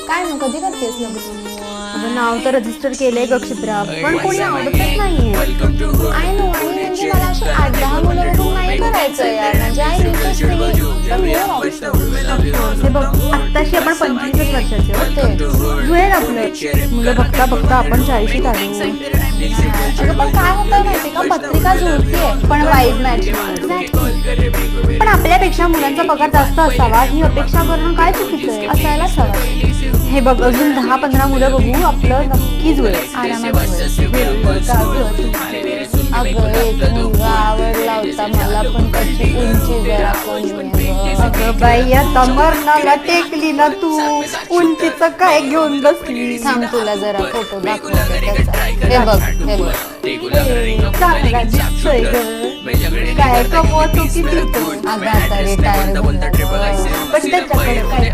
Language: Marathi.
काय मग कधी करतेस लग्न? अगं नाव तर रजिस्टर केलंय ग क्षिप्रा, पण कोणी आवडतच नाहीये. आय नो, आणि म्हणजे मला अशी 8-10 मुलं बघून नाही करायचं यार, म्हणजे I need to see some more options. हे बघ, आत्ताशी आपण 25 वर्षाचे आहोत. ते जुळेल आपलं. मुलं बघता बघता आपण 40शीत आलो. अगं पण काय होतं माहिती का, पत्रिका जुळतीये पण वाईब मॅच नाही. पण आपल्यापेक्षा मुलांचा पगार जास्त असावा ही अपेक्षा करणं काय चुकीचं आहे? असायलाच हवं. हे बघ, अजून 10-15 मुलं बघू, आपलं नक्की जुळेल. आरामात जुळेल. का गं तुमचं? अगं एक मुलगा आवडला होता मला, पण त्याची उंची जरा कमी आहे गं. अगं बाई, आता मरणाला टेकली ना तू. उंचीचं काय घेऊन बसली? थांब, तुला जरा फोटो दाखवते त्याचा. हे बघ, हे बघ. चांगला दिसतोय ग. काय कमवतो किती तो? अगं आता रिटायर झाला. पण त्याच्याकडे काय